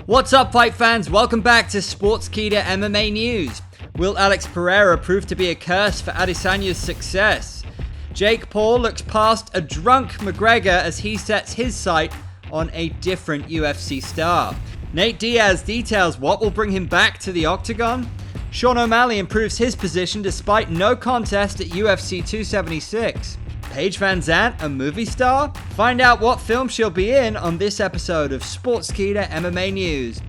What's up, fight fans? Welcome back to Sportskeeda MMA News. Will Alex Pereira prove to be a curse for Adesanya's success? Jake Paul looks past a drunk McGregor as he sets his sight on a different UFC star. Nate Diaz details what will bring him back to the octagon. Sean O'Malley improves his position despite no contest at UFC 276. Paige VanZant, a movie star? Find out what film she'll be in on this episode of Sportskeeda MMA News.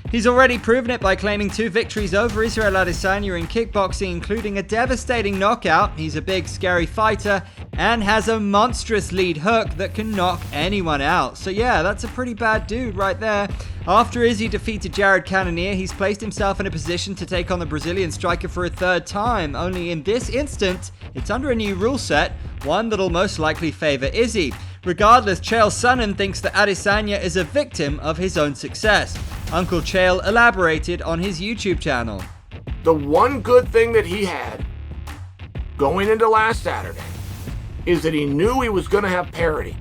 He's already proven it by claiming 2 victories over Israel Adesanya in kickboxing, including a devastating knockout. He's a big, scary fighter and has a monstrous lead hook that can knock anyone out. So yeah, that's a pretty bad dude right there. After Izzy defeated Jared Cannonier, he's placed himself in a position to take on the Brazilian striker for a 3rd time. Only in this instant, it's under a new rule set, one that'll most likely favor Izzy. Regardless, Chael Sonnen thinks that Adesanya is a victim of his own success. Uncle Chael elaborated on his YouTube channel. The one good thing that he had going into last Saturday is that he knew he was going to have parity.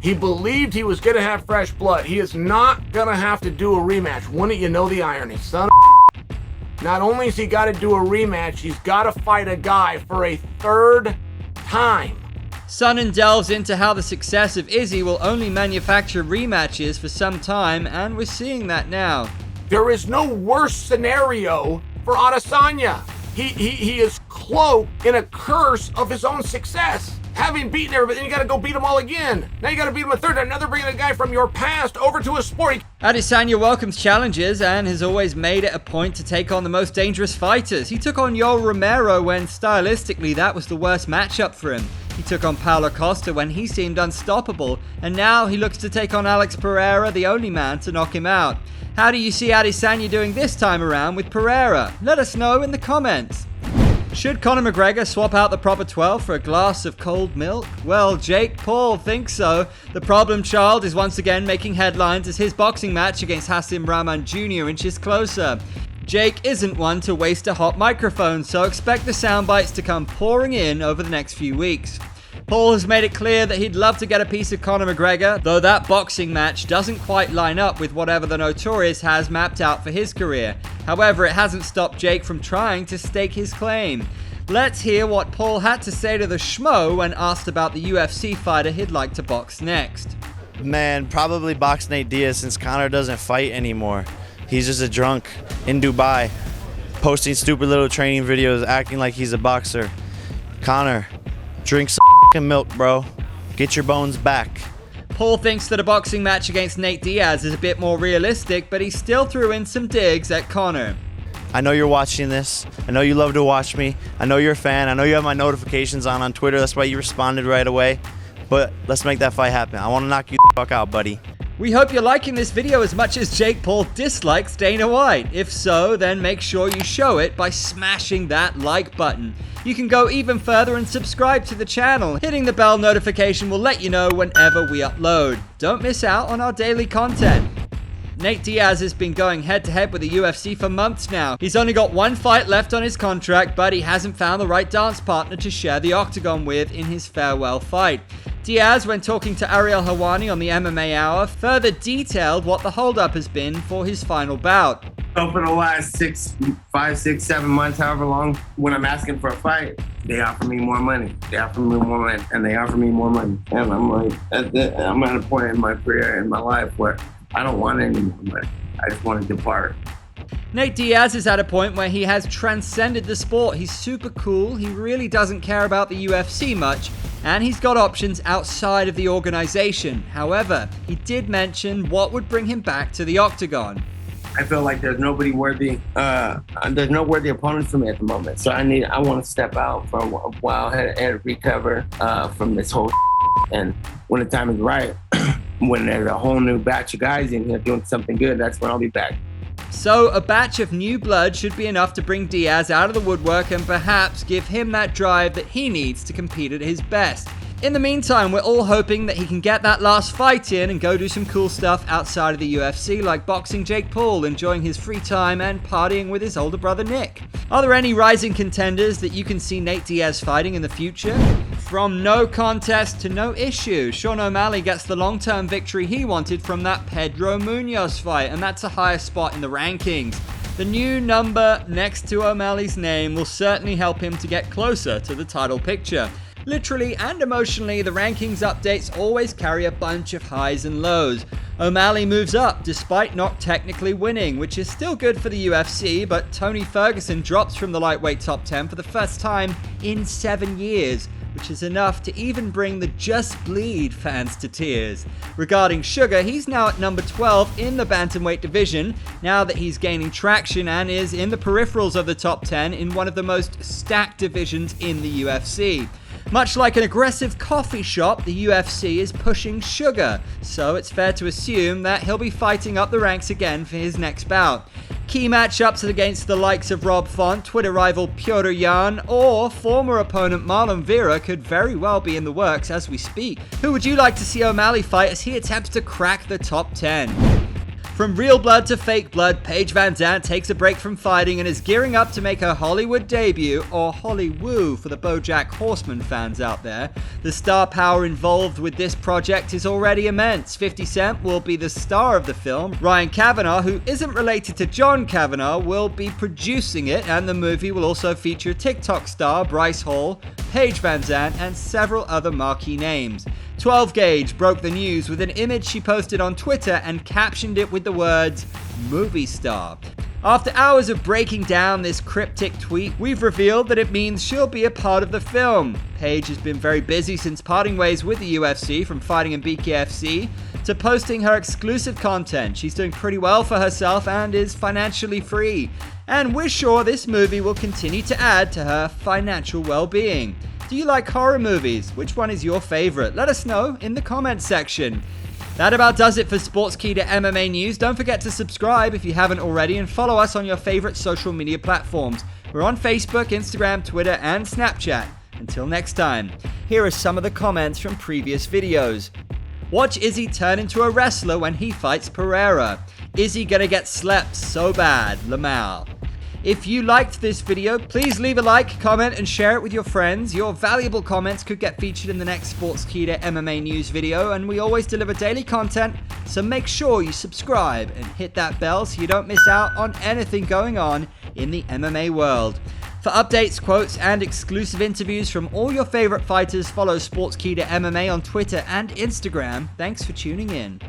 He believed he was going to have fresh blood. He is not going to have to do a rematch. Wouldn't you know the irony, son of a... Not only has he got to do a rematch, he's got to fight a guy for a 3rd time. Sonnen delves into how the success of Izzy will only manufacture rematches for some time, and we're seeing that now. There is no worse scenario for Adesanya. He is cloaked in a curse of his own success. Having beaten everybody, then you got to go beat them all again. Now you got to beat him a 3rd time. Now they're bringing a guy from your past over to a sport. Adesanya welcomes challenges and has always made it a point to take on the most dangerous fighters. He took on Yoel Romero when stylistically that was the worst matchup for him. He took on Paulo Costa when he seemed unstoppable, and now he looks to take on Alex Pereira, the only man to knock him out. How do you see Adesanya doing this time around with Pereira? Let us know in the comments. Should Conor McGregor swap out the proper 12 for a glass of cold milk? Well, Jake Paul thinks so. The problem child is once again making headlines as his boxing match against Hassim Rahman Jr. inches closer. Jake isn't one to waste a hot microphone, so expect the sound bites to come pouring in over the next few weeks. Paul has made it clear that he'd love to get a piece of Conor McGregor, though that boxing match doesn't quite line up with whatever the Notorious has mapped out for his career. However, it hasn't stopped Jake from trying to stake his claim. Let's hear what Paul had to say to the schmo when asked about the UFC fighter he'd like to box next. Man, probably box Nate Diaz since Conor doesn't fight anymore. He's just a drunk in Dubai, posting stupid little training videos, acting like he's a boxer. Conor, drink some milk, bro. Get your bones back. Paul thinks that a boxing match against Nate Diaz is a bit more realistic, but he still threw in some digs at Conor. I know you're watching this. I know you love to watch me. I know you're a fan. I know you have my notifications on Twitter. That's why you responded right away. But let's make that fight happen. I want to knock you the fuck out, buddy. We hope you're liking this video as much as Jake Paul dislikes Dana White. If so, then make sure you show it by smashing that like button. You can go even further and subscribe to the channel. Hitting the bell notification will let you know whenever we upload. Don't miss out on our daily content. Nate Diaz has been going head-to-head with the UFC for months now. He's only got 1 fight left on his contract, but he hasn't found the right dance partner to share the octagon with in his farewell fight. Diaz, when talking to Ariel Helwani on the MMA Hour, further detailed what the holdup has been for his final bout. So for the last 5, 6, 7 months, however long, when I'm asking for a fight, they offer me more money. They offer me more money, and they offer me more money. And I'm like, I'm at a point in my career, in my life, where I don't want any more money. I just want to depart. Nate Diaz is at a point where he has transcended the sport. He's super cool. He really doesn't care about the UFC much, and he's got options outside of the organization. However, he did mention what would bring him back to the octagon. I feel like there's nobody worthy. There's no worthy opponents for me at the moment. So I want to step out for a while and recover from this whole. And when the time is right, when there's a whole new batch of guys in here doing something good, that's when I'll be back. So a batch of new blood should be enough to bring Diaz out of the woodwork and perhaps give him that drive that he needs to compete at his best. In the meantime, we're all hoping that he can get that last fight in and go do some cool stuff outside of the UFC, like boxing Jake Paul, enjoying his free time and partying with his older brother Nick. Are there any rising contenders that you can see Nate Diaz fighting in the future? From no contest to no issue, Sean O'Malley gets the long-term victory he wanted from that Pedro Munoz fight, and that's a higher spot in the rankings. The new number next to O'Malley's name will certainly help him to get closer to the title picture. Literally and emotionally, the rankings updates always carry a bunch of highs and lows. O'Malley moves up despite not technically winning, which is still good for the UFC, but Tony Ferguson drops from the lightweight top 10 for the first time in 7 years, which is enough to even bring the Just Bleed fans to tears. Regarding Sugar, he's now at number 12 in the bantamweight division, now that he's gaining traction and is in the peripherals of the top 10 in one of the most stacked divisions in the UFC. Much like an aggressive coffee shop, the UFC is pushing Sugar, so it's fair to assume that he'll be fighting up the ranks again for his next bout. Key matchups against the likes of Rob Font, Twitter rival Petr Yan, or former opponent Marlon Vera could very well be in the works as we speak. Who would you like to see O'Malley fight as he attempts to crack the top 10? From real blood to fake blood, Paige VanZant takes a break from fighting and is gearing up to make her Hollywood debut, or Hollywood for the BoJack Horseman fans out there. The star power involved with this project is already immense. 50 Cent will be the star of the film. Ryan Kavanaugh, who isn't related to John Kavanaugh, will be producing it, and the movie will also feature TikTok star Bryce Hall, Paige VanZant, and several other marquee names. 12 Gauge broke the news with an image she posted on Twitter and captioned it with the words, "movie star." After hours of breaking down this cryptic tweet, we've revealed that it means she'll be a part of the film. Paige has been very busy since parting ways with the UFC, from fighting in BKFC to posting her exclusive content. She's doing pretty well for herself and is financially free. And we're sure this movie will continue to add to her financial well-being. Do you like horror movies? Which one is your favorite? Let us know in the comments section. That about does it for Sportskeeda MMA news. Don't forget to subscribe if you haven't already and follow us on your favorite social media platforms. We're on Facebook, Instagram, Twitter, and Snapchat. Until next time, here are some of the comments from previous videos. Watch Izzy turn into a wrestler when he fights Pereira. Izzy gonna get slept so bad, Lamau. If you liked this video, please leave a like, comment, and share it with your friends. Your valuable comments could get featured in the next Sportskeeda MMA news video, and we always deliver daily content, so make sure you subscribe and hit that bell so you don't miss out on anything going on in the MMA world. For updates, quotes, and exclusive interviews from all your favorite fighters, follow Sportskeeda MMA on Twitter and Instagram. Thanks for tuning in.